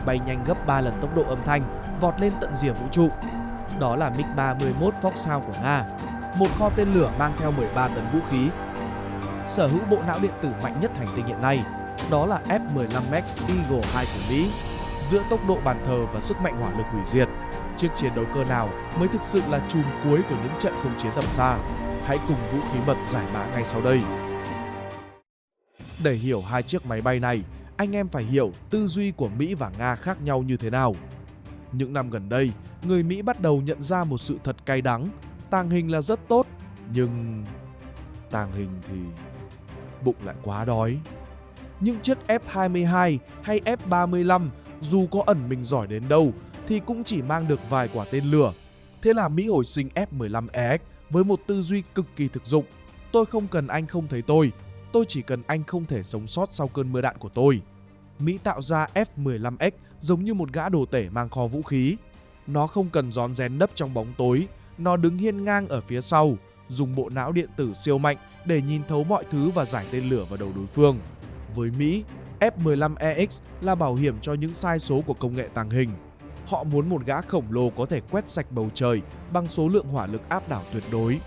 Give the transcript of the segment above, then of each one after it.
bay nhanh gấp 3 lần tốc độ âm thanh, vọt lên tận rìa vũ trụ. Đó là MiG-31 Foxhound của Nga, một kho tên lửa mang theo 13 tấn vũ khí. Sở hữu bộ não điện tử mạnh nhất hành tinh hiện nay, đó là F-15 Max Eagle II của Mỹ. Giữa tốc độ bàn thờ và sức mạnh hỏa lực hủy diệt, chiếc chiến đấu cơ nào mới thực sự là chùm cuối của những trận không chiến tầm xa? Hãy cùng Vũ khí mật giải mã ngay sau đây. Để hiểu hai chiếc máy bay này, anh em phải hiểu tư duy của Mỹ và Nga khác nhau như thế nào. Những năm gần đây, người Mỹ bắt đầu nhận ra một sự thật cay đắng. Tàng hình là rất tốt, nhưng tàng hình thì bụng lại quá đói. Những chiếc F-22 hay F-35 dù có ẩn mình giỏi đến đâu thì cũng chỉ mang được vài quả tên lửa. Thế là Mỹ hồi sinh F-15EX với một tư duy cực kỳ thực dụng. Tôi không cần anh không thấy tôi chỉ cần anh không thể sống sót sau cơn mưa đạn của tôi. Mỹ tạo ra F-15X giống như một gã đồ tể mang kho vũ khí. Nó không cần rón rén nấp trong bóng tối, nó đứng hiên ngang ở phía sau, dùng bộ não điện tử siêu mạnh để nhìn thấu mọi thứ và giải tên lửa vào đầu đối phương. Với Mỹ, F-15EX là bảo hiểm cho những sai số của công nghệ tàng hình. Họ muốn một gã khổng lồ có thể quét sạch bầu trời bằng số lượng hỏa lực áp đảo tuyệt đối.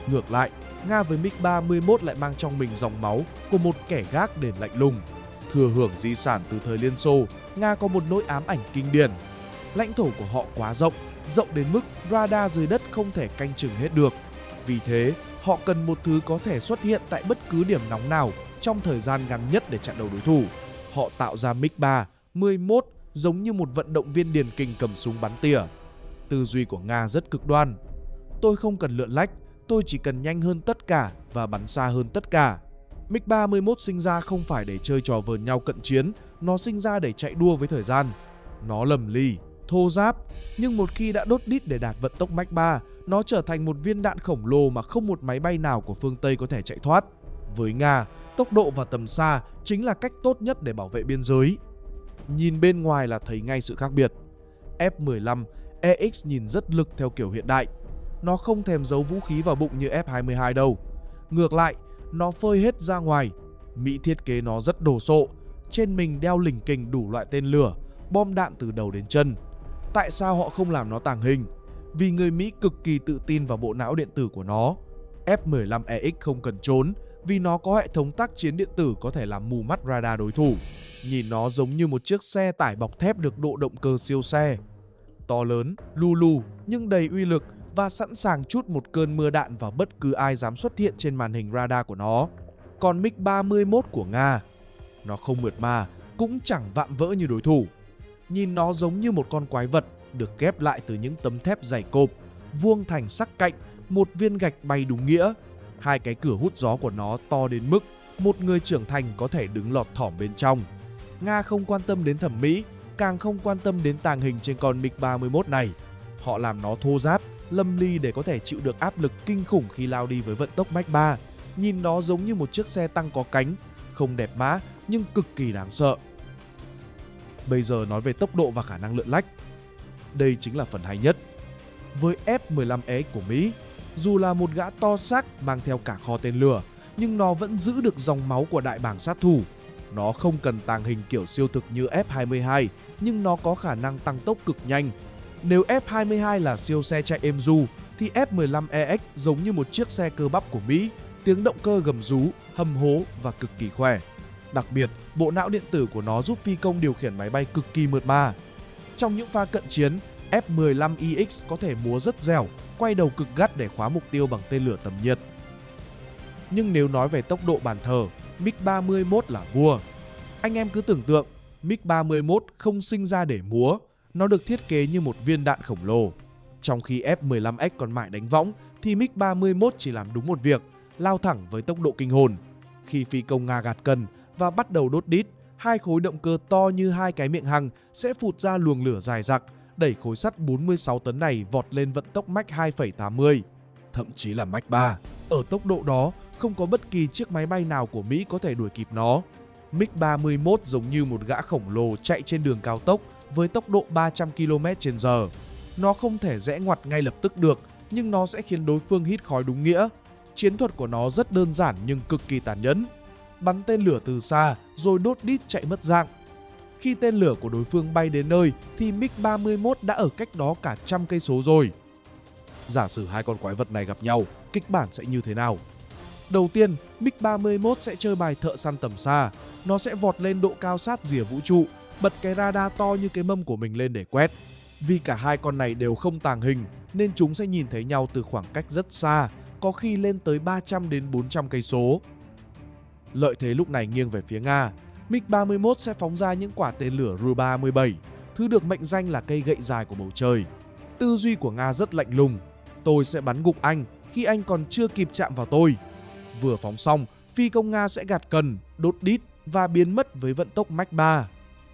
Ngược lại, Nga với MiG-31 lại mang trong mình dòng máu của một kẻ gác đền lạnh lùng. Thừa hưởng di sản từ thời Liên Xô, Nga có một nỗi ám ảnh kinh điển. Lãnh thổ của họ quá rộng đến mức radar dưới đất không thể canh chừng hết được. Vì thế, họ cần một thứ có thể xuất hiện tại bất cứ điểm nóng nào trong thời gian ngắn nhất để chặn đầu đối thủ. Họ tạo ra MiG-31 giống như một vận động viên điền kinh cầm súng bắn tỉa. Tư duy của Nga rất cực đoan. Tôi không cần lượn lách, tôi chỉ cần nhanh hơn tất cả và bắn xa hơn tất cả. MiG-31 sinh ra không phải để chơi trò vờn nhau cận chiến, nó sinh ra để chạy đua với thời gian. Nó lầm lì, thô ráp, nhưng một khi đã đốt đít để đạt vận tốc Mach 3, nó trở thành một viên đạn khổng lồ mà không một máy bay nào của phương Tây có thể chạy thoát. Với Nga, tốc độ và tầm xa chính là cách tốt nhất để bảo vệ biên giới. Nhìn bên ngoài là thấy ngay sự khác biệt. F-15EX nhìn rất lực theo kiểu hiện đại. Nó không thèm giấu vũ khí vào bụng như F-22 đâu. Ngược lại, nó phơi hết ra ngoài. Mỹ thiết kế nó rất đồ sộ. Trên mình đeo lỉnh kình đủ loại tên lửa, bom đạn từ đầu đến chân. Tại sao họ không làm nó tàng hình? Vì người Mỹ cực kỳ tự tin vào bộ não điện tử của nó. F-15EX không cần trốn vì nó có hệ thống tác chiến điện tử có thể làm mù mắt radar đối thủ. Nhìn nó giống như một chiếc xe tải bọc thép được độ động cơ siêu xe. To lớn, lù lù nhưng đầy uy lực và sẵn sàng trút một cơn mưa đạn vào bất cứ ai dám xuất hiện trên màn hình radar của nó. Còn MiG-31 của Nga, nó không mượt mà, cũng chẳng vạm vỡ như đối thủ. Nhìn nó giống như một con quái vật được ghép lại từ những tấm thép dày cộp, vuông thành sắc cạnh, một viên gạch bay đúng nghĩa. Hai cái cửa hút gió của nó to đến mức một người trưởng thành có thể đứng lọt thỏm bên trong. Nga không quan tâm đến thẩm mỹ, càng không quan tâm đến tàng hình trên con MiG-31 này. Họ làm nó thô ráp, lâm ly để có thể chịu được áp lực kinh khủng khi lao đi với vận tốc Mach 3. Nhìn nó giống như một chiếc xe tăng có cánh, không đẹp mã nhưng cực kỳ đáng sợ. Bây giờ nói về tốc độ và khả năng lượn lách. Đây chính là phần hay nhất. Với F-15EX của Mỹ, dù là một gã to xác mang theo cả kho tên lửa, nhưng nó vẫn giữ được dòng máu của đại bàng sát thủ. Nó không cần tàng hình kiểu siêu thực như F-22, nhưng nó có khả năng tăng tốc cực nhanh. Nếu F-22 là siêu xe chạy êm du, thì F-15EX giống như một chiếc xe cơ bắp của Mỹ, tiếng động cơ gầm rú, hầm hố và cực kỳ khỏe. Đặc biệt, bộ não điện tử của nó giúp phi công điều khiển máy bay cực kỳ mượt mà. Trong những pha cận chiến, F-15EX có thể múa rất dẻo, quay đầu cực gắt để khóa mục tiêu bằng tên lửa tầm nhiệt. Nhưng nếu nói về tốc độ bàn thờ, MiG-31 là vua. Anh em cứ tưởng tượng, MiG-31 không sinh ra để múa, nó được thiết kế như một viên đạn khổng lồ. Trong khi F-15X còn mãi đánh võng, thì MiG-31 chỉ làm đúng một việc, lao thẳng với tốc độ kinh hồn. Khi phi công Nga gạt cần và bắt đầu đốt đít, hai khối động cơ to như hai cái miệng hăng sẽ phụt ra luồng lửa dài dặc, đẩy khối sắt 46 tấn này vọt lên vận tốc Mach 2,80, thậm chí là Mach 3. Ở tốc độ đó, không có bất kỳ chiếc máy bay nào của Mỹ có thể đuổi kịp nó. MiG-31 giống như một gã khổng lồ chạy trên đường cao tốc với tốc độ 300 km/h. Nó không thể rẽ ngoặt ngay lập tức được, nhưng nó sẽ khiến đối phương hít khói đúng nghĩa. Chiến thuật của nó rất đơn giản nhưng cực kỳ tàn nhẫn. Bắn tên lửa từ xa rồi đốt đít chạy mất dạng. Khi tên lửa của đối phương bay đến nơi thì MiG-31 đã ở cách đó cả 100 cây số rồi. Giả sử hai con quái vật này gặp nhau, kịch bản sẽ như thế nào? Đầu tiên, MiG-31 sẽ chơi bài thợ săn tầm xa. Nó sẽ vọt lên độ cao sát rìa vũ trụ, bật cái radar to như cái mâm của mình lên để quét. Vì cả hai con này đều không tàng hình nên chúng sẽ nhìn thấy nhau từ khoảng cách rất xa, có khi lên tới 300 đến 400 cây số. Lợi thế lúc này nghiêng về phía Nga. MiG-31 sẽ phóng ra những quả tên lửa Ru-37, thứ được mệnh danh là cây gậy dài của bầu trời. Tư duy của Nga rất lạnh lùng. Tôi sẽ bắn gục anh khi anh còn chưa kịp chạm vào tôi. Vừa phóng xong, phi công Nga sẽ gạt cần, đốt đít và biến mất với vận tốc Mach 3.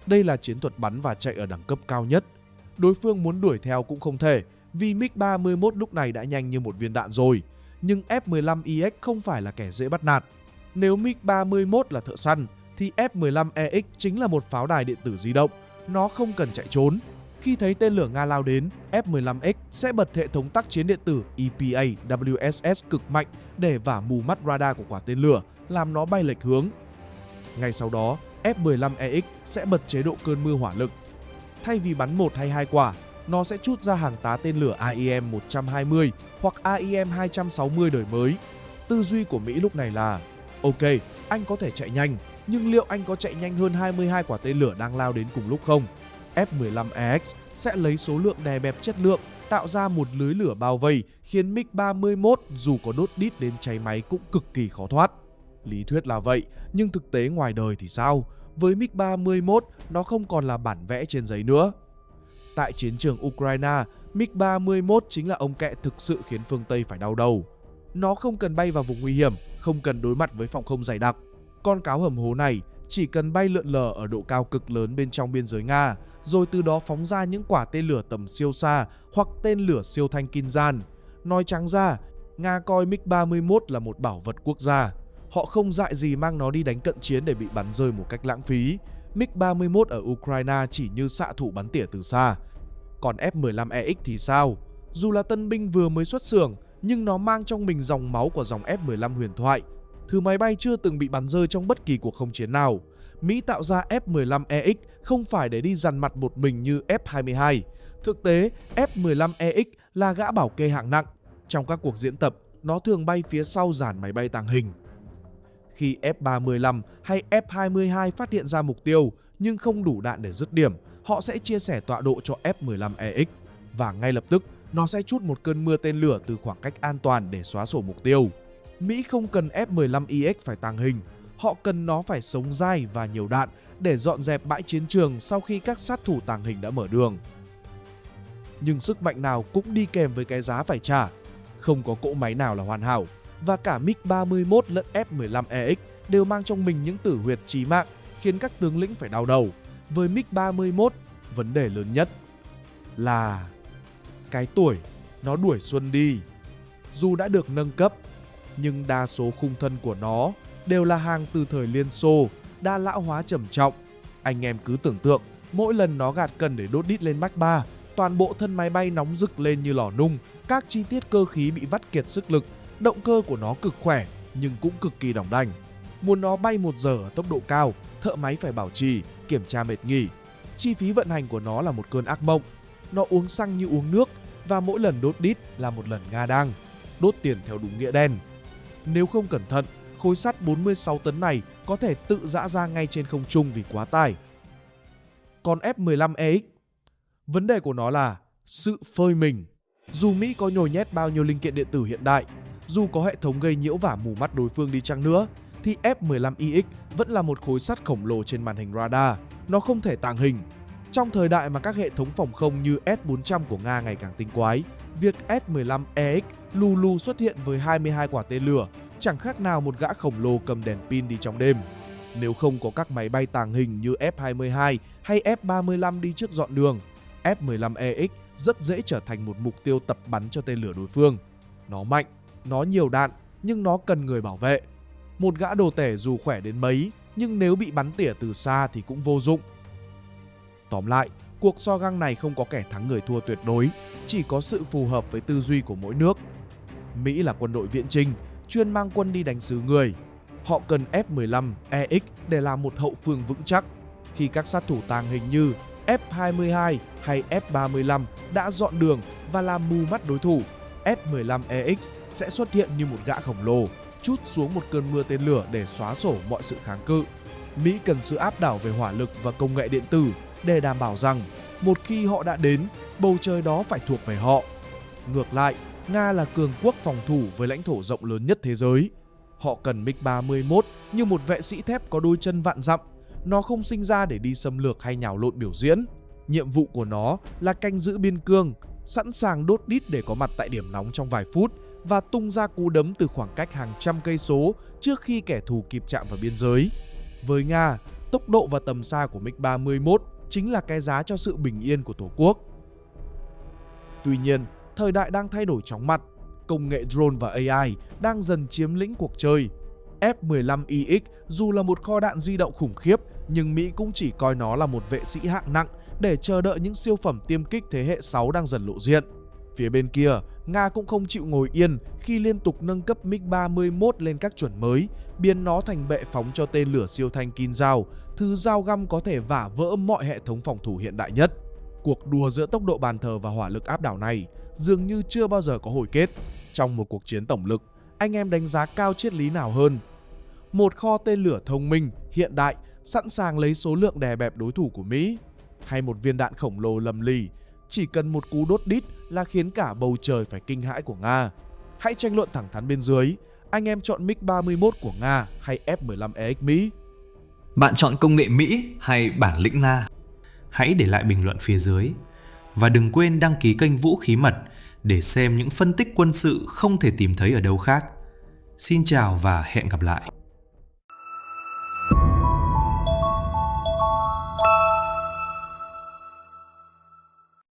Đây là chiến thuật bắn và chạy ở đẳng cấp cao nhất. Đối phương muốn đuổi theo cũng không thể vì MiG-31 lúc này đã nhanh như một viên đạn rồi. Nhưng F-15EX không phải là kẻ dễ bắt nạt. Nếu MiG-31 là thợ săn thì F-15EX chính là một pháo đài điện tử di động. Nó không cần chạy trốn. Khi thấy tên lửa Nga lao đến, F-15X sẽ bật hệ thống tác chiến điện tử EPA-WSS cực mạnh để vả mù mắt radar của quả tên lửa, làm nó bay lệch hướng. Ngay sau đó, F-15EX sẽ bật chế độ cơn mưa hỏa lực. Thay vì bắn 1 hay 2 quả, nó sẽ trút ra hàng tá tên lửa AIM-120 hoặc AIM-260 đời mới. Tư duy của Mỹ lúc này là: ok, anh có thể chạy nhanh, nhưng liệu anh có chạy nhanh hơn 22 quả tên lửa đang lao đến cùng lúc không? F-15EX sẽ lấy số lượng đè bẹp chất lượng, tạo ra một lưới lửa bao vây khiến MiG-31 dù có đốt đít đến cháy máy cũng cực kỳ khó thoát. Lý thuyết là vậy, nhưng thực tế ngoài đời thì sao? Với MiG-31, nó không còn là bản vẽ trên giấy nữa. Tại chiến trường Ukraine, MiG-31 chính là ông kẹ thực sự khiến phương Tây phải đau đầu. Nó không cần bay vào vùng nguy hiểm, không cần đối mặt với phòng không dày đặc. Con cáo hầm hố này chỉ cần bay lượn lờ ở độ cao cực lớn bên trong biên giới Nga, rồi từ đó phóng ra những quả tên lửa tầm siêu xa hoặc tên lửa siêu thanh Kinzhan. Nói trắng ra, Nga coi MiG-31 là một bảo vật quốc gia. Họ không dại gì mang nó đi đánh cận chiến để bị bắn rơi một cách lãng phí. MiG-31 ở Ukraine chỉ như xạ thủ bắn tỉa từ xa. Còn F-15EX thì sao? Dù là tân binh vừa mới xuất xưởng, nhưng nó mang trong mình dòng máu của dòng F-15 huyền thoại. Thứ máy bay chưa từng bị bắn rơi trong bất kỳ cuộc không chiến nào. Mỹ tạo ra F-15EX không phải để đi dằn mặt một mình như F-22. Thực tế, F-15EX là gã bảo kê hạng nặng. Trong các cuộc diễn tập, nó thường bay phía sau dàn máy bay tàng hình. Khi F-35 hay F-22 phát hiện ra mục tiêu nhưng không đủ đạn để dứt điểm, họ sẽ chia sẻ tọa độ cho F-15EX và ngay lập tức nó sẽ trút một cơn mưa tên lửa từ khoảng cách an toàn để xóa sổ mục tiêu. Mỹ không cần F-15EX phải tàng hình, họ cần nó phải sống dai và nhiều đạn để dọn dẹp bãi chiến trường sau khi các sát thủ tàng hình đã mở đường. Nhưng sức mạnh nào cũng đi kèm với cái giá phải trả. Không có cỗ máy nào là hoàn hảo, và cả MiG-31 lẫn F-15EX đều mang trong mình những tử huyệt chí mạng khiến các tướng lĩnh phải đau đầu. Với MiG-31, vấn đề lớn nhất là cái tuổi nó đuổi xuân đi. Dù đã được nâng cấp, nhưng đa số khung thân của nó đều là hàng từ thời Liên Xô, đa lão hóa trầm trọng. Anh em cứ tưởng tượng, mỗi lần nó gạt cần để đốt đít lên Mach 3, toàn bộ thân máy bay nóng rực lên như lò nung, các chi tiết cơ khí bị vắt kiệt sức lực, động cơ của nó cực khỏe nhưng cũng cực kỳ đỏng đành. Muốn nó bay 1 giờ ở tốc độ cao, thợ máy phải bảo trì, kiểm tra mệt nghỉ. Chi phí vận hành của nó là một cơn ác mộng. Nó uống xăng như uống nước và mỗi lần đốt đít là một lần Nga đang đốt tiền theo đúng nghĩa đen. Nếu không cẩn thận, khối sắt 46 tấn này có thể tự rã ra ngay trên không trung vì quá tải. Còn F-15EX, vấn đề của nó là sự phơi mình. Dù Mỹ có nhồi nhét bao nhiêu linh kiện điện tử hiện đại, dù có hệ thống gây nhiễu vả mù mắt đối phương đi chăng nữa, thì F-15EX vẫn là một khối sắt khổng lồ trên màn hình radar. Nó không thể tàng hình. Trong thời đại mà các hệ thống phòng không như S-400 của Nga ngày càng tinh quái, việc S-15EX lù lù xuất hiện với 22 quả tên lửa chẳng khác nào một gã khổng lồ cầm đèn pin đi trong đêm. Nếu không có các máy bay tàng hình như F-22 hay F-35 đi trước dọn đường, F-15EX rất dễ trở thành một mục tiêu tập bắn cho tên lửa đối phương. Nó mạnh, nó nhiều đạn, nhưng nó cần người bảo vệ. Một gã đồ tể dù khỏe đến mấy, nhưng nếu bị bắn tỉa từ xa thì cũng vô dụng. Tóm lại, cuộc so găng này không có kẻ thắng người thua tuyệt đối, chỉ có sự phù hợp với tư duy của mỗi nước. Mỹ là quân đội viễn chinh, chuyên mang quân đi đánh xứ người. Họ cần F-15EX để làm một hậu phương vững chắc. khi các sát thủ tàng hình như F-22 hay F-35 đã dọn đường và làm mù mắt đối thủ, S-15EX sẽ xuất hiện như một gã khổng lồ, trút xuống một cơn mưa tên lửa để xóa sổ mọi sự kháng cự. Mỹ cần sự áp đảo về hỏa lực và công nghệ điện tử để đảm bảo rằng một khi họ đã đến, bầu trời đó phải thuộc về họ. Ngược lại, Nga là cường quốc phòng thủ với lãnh thổ rộng lớn nhất thế giới. Họ cần MiG-31 như một vệ sĩ thép có đôi chân vạn dặm. Nó không sinh ra để đi xâm lược hay nhào lộn biểu diễn. Nhiệm vụ của nó là canh giữ biên cương, sẵn sàng đốt đít để có mặt tại điểm nóng trong vài phút và tung ra cú đấm từ khoảng cách hàng trăm cây số trước khi kẻ thù kịp chạm vào biên giới. Với Nga, tốc độ và tầm xa của MiG-31 chính là cái giá cho sự bình yên của Tổ quốc. Tuy nhiên, thời đại đang thay đổi chóng mặt. Công nghệ drone và AI đang dần chiếm lĩnh cuộc chơi. F-15EX dù là một kho đạn di động khủng khiếp, nhưng Mỹ cũng chỉ coi nó là một vệ sĩ hạng nặng để chờ đợi những siêu phẩm tiêm kích thế hệ 6 đang dần lộ diện. Phía bên kia, Nga cũng không chịu ngồi yên khi liên tục nâng cấp MiG-31 lên các chuẩn mới, biến nó thành bệ phóng cho tên lửa siêu thanh Kinzhal, thứ dao găm có thể vả vỡ mọi hệ thống phòng thủ hiện đại nhất. Cuộc đua giữa tốc độ bàn thờ và hỏa lực áp đảo này dường như chưa bao giờ có hồi kết. Trong một cuộc chiến tổng lực, anh em đánh giá cao triết lý nào hơn? Một kho tên lửa thông minh, hiện đại, sẵn sàng lấy số lượng đè bẹp đối thủ của Mỹ? Hay một viên đạn khổng lồ lầm lì, chỉ cần một cú đốt đít là khiến cả bầu trời phải kinh hãi của Nga? Hãy tranh luận thẳng thắn bên dưới. Anh em chọn MiG-31 của Nga hay F-15EX Mỹ? Bạn chọn công nghệ Mỹ hay bản lĩnh Nga? Hãy để lại bình luận phía dưới. Và đừng quên đăng ký kênh Vũ Khí Mật để xem những phân tích quân sự không thể tìm thấy ở đâu khác. Xin chào và hẹn gặp lại.